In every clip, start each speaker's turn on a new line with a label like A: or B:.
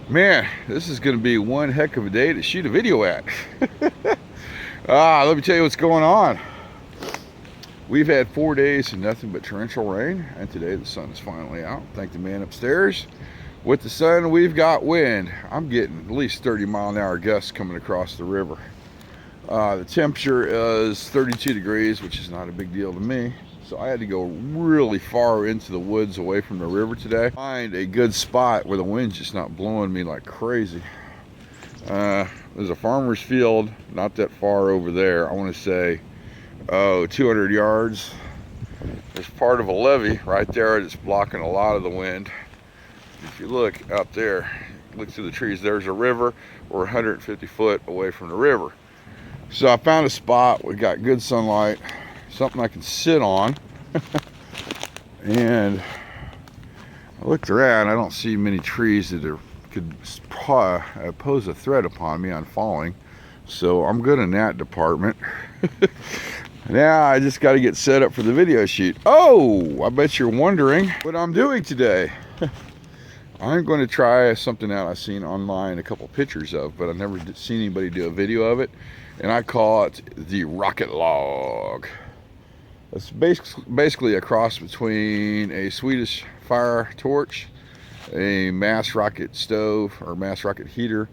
A: Man, this is going to be one heck of a day to shoot a video at. Let me tell you what's going on. We've had 4 days of nothing but torrential rain, and today the sun is finally out. Thank the man upstairs. With the sun, we've got wind. I'm getting at least 30-mile-an-hour gusts coming across the river. The temperature is 32 degrees, which is not a big deal to me. So I had to go really far into the woods away from the river today. Find a good spot where the wind's just not blowing me like crazy. There's a farmer's field not that far over there. I want to say, 200 yards. There's part of a levee right there that's blocking a lot of the wind. If you look out there, look through the trees, there's a river. We're 150 foot away from the river. So I found a spot. We got good sunlight, something I can sit on. And I looked around. I don't see many trees that could pose a threat upon me on falling. So I'm good in that department. Now I just got to get set up for the video shoot. Oh, I bet you're wondering what I'm doing today. I'm going to try something out I've seen online, a couple pictures of, but I've never seen anybody do a video of it. And I call it the rocket log. It's basically a cross between a Swedish fire torch, a mass rocket stove or mass rocket heater,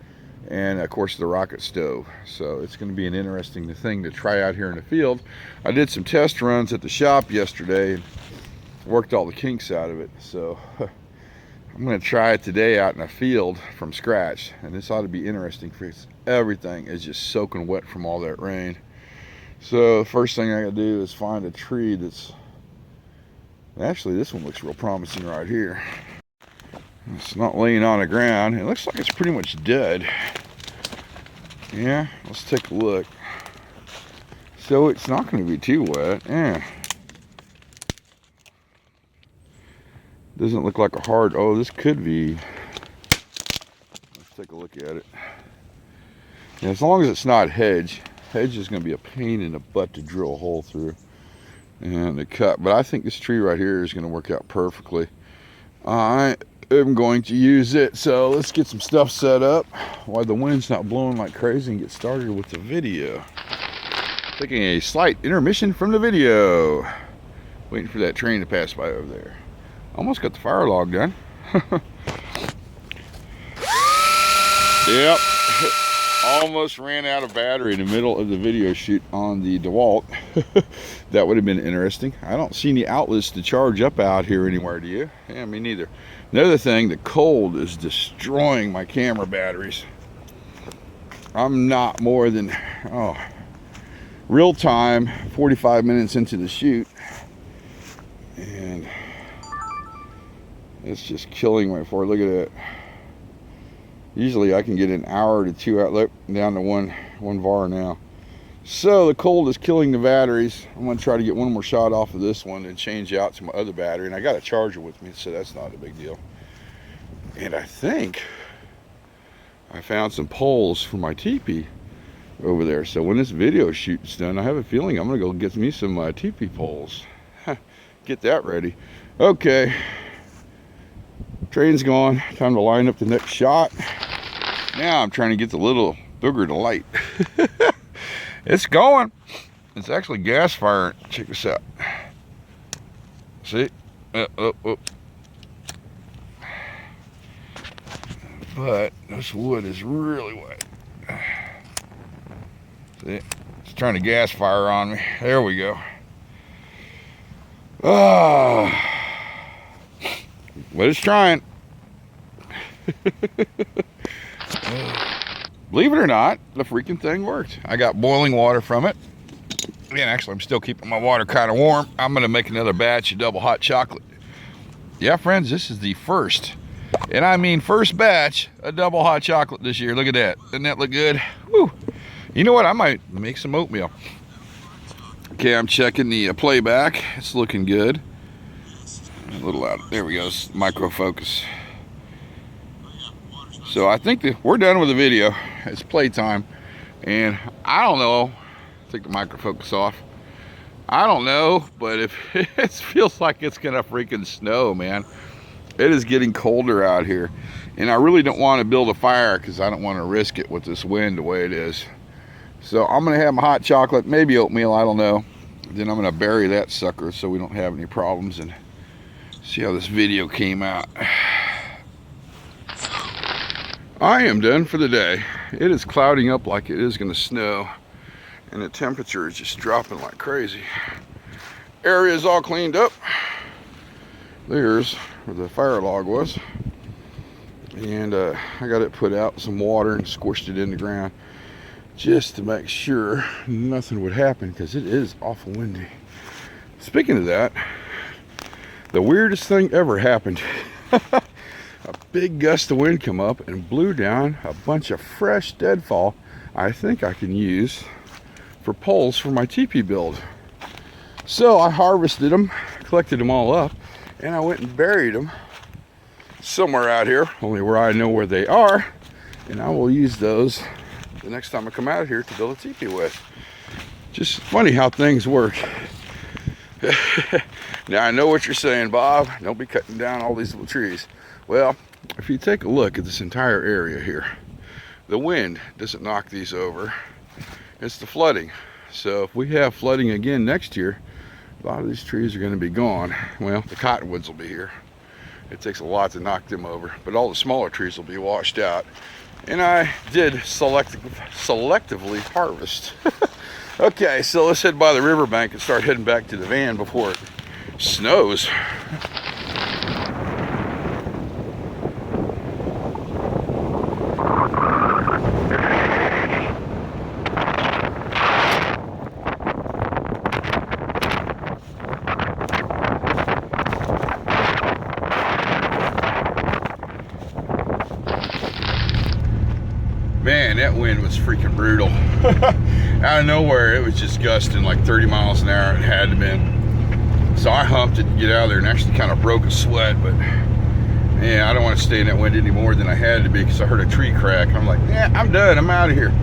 A: and of course the rocket stove. So it's going to be an interesting thing to try out here in the field. I did some test runs at the shop yesterday and worked all the kinks out of it. So I'm going to try it today out in a field from scratch, and this ought to be interesting because everything is just soaking wet from all that rain. So the first thing I got to do is find a tree that's, actually this one looks real promising right here. It's not laying on the ground. It looks like it's pretty much dead. Yeah, let's take a look. So it's not going to be too wet. Yeah. Doesn't look like a hard, oh, this could be. Let's take a look at it. Yeah, as long as it's not hedge. Hedge is going to be a pain in the butt to drill a hole through and to cut. But I think this tree right here is going to work out perfectly. I am going to use it. So let's get some stuff set up while the wind's not blowing like crazy and get started with the video. Taking a slight intermission from the video. Waiting for that train to pass by over there. Almost got the fire log done. Yep. Almost ran out of battery in the middle of the video shoot on the DeWalt. That would have been interesting. I don't see any outlets to charge up out here anywhere, do you? Yeah, me neither. Another thing, the cold is destroying my camera batteries. I'm not more than, real time, 45 minutes into the shoot. And it's just killing my phone. Look at that. Usually I can get an hour to 2 hours. Look, down to one var now. So the cold is killing the batteries. I'm going to try to get one more shot off of this one and change out to my other battery. And I got a charger with me, so that's not a big deal. And I think I found some poles for my teepee over there. So when this video shoot's done, I have a feeling I'm going to go get me some teepee poles. Get that ready. Okay. Train's gone. Time to line up the next shot. Now I'm trying to get the little booger to light. It's going. It's actually gas firing. Check this out. See? But this wood is really wet. See? It's trying to gas fire on me. There we go. But it's trying. Believe it or not, the freaking thing worked. I got boiling water from it. And actually, I'm still keeping my water kind of warm. I'm going to make another batch of double hot chocolate. Yeah, friends, this is the first, and I mean first batch of double hot chocolate this year. Look at that. Doesn't that look good? Woo. You know what? I might make some oatmeal. Okay, I'm checking the playback. It's looking good. A little out. There we go. Micro focus. So I think that we're done with the video. It's playtime, and I don't know. Take the micro focus off. I don't know, but if it feels like it's gonna freaking snow, man. It is getting colder out here, and I really don't want to build a fire because I don't want to risk it with this wind the way it is. So I'm gonna have my hot chocolate, maybe oatmeal, I don't know. Then I'm gonna bury that sucker so we don't have any problems, and see how this video came out. I am done for the day. It is clouding up like it is gonna snow, and the temperature is just dropping like crazy. Area is all cleaned up. There's where the fire log was, and I got it put out some water and squished it in the ground just to make sure nothing would happen, because it is awful windy. Speaking of that, the weirdest thing ever happened. A big gust of wind come up and blew down a bunch of fresh deadfall I think I can use for poles for my teepee build. So I harvested them, collected them all up, and I went and buried them somewhere out here, only where I know where they are, and I will use those the next time I come out here to build a teepee with. Just funny how things work. Now I know what you're saying, Bob, don't be cutting down all these little trees. Well, if you take a look at this entire area here, the wind doesn't knock these over, it's the flooding. So if we have flooding again next year, a lot of these trees are going to be gone. Well, the cottonwoods will be here. It takes a lot to knock them over, but all the smaller trees will be washed out. And I did selectively harvest. Okay, so let's head by the riverbank and start heading back to the van before it snows. Man, that wind was freaking brutal. Out of nowhere, it was just gusting like 30 miles an hour. It had to been. So I humped it to get out of there and actually kind of broke a sweat, but yeah, I don't want to stay in that wind any more than I had to be, because I heard a tree crack. I'm like, yeah, I'm done, I'm out of here.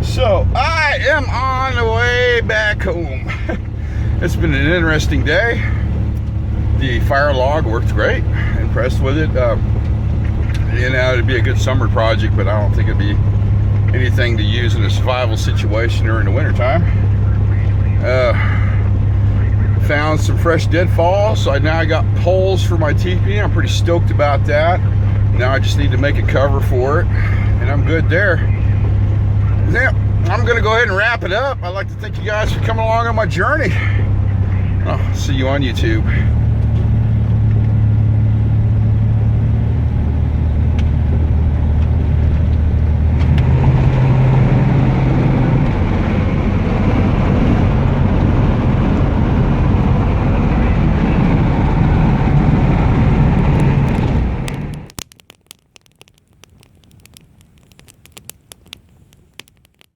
A: So I am on the way back home. It's been an interesting day. The fire log worked great, impressed with it. You know, it'd be a good summer project, but I don't think it'd be anything to use in a survival situation during the wintertime. Found some fresh deadfall, so now I got poles for my teepee. I'm pretty stoked about that. Now I just need to make a cover for it, and I'm good there. Now, I'm gonna go ahead and wrap it up. I'd like to thank you guys for coming along on my journey. I'll see you on YouTube.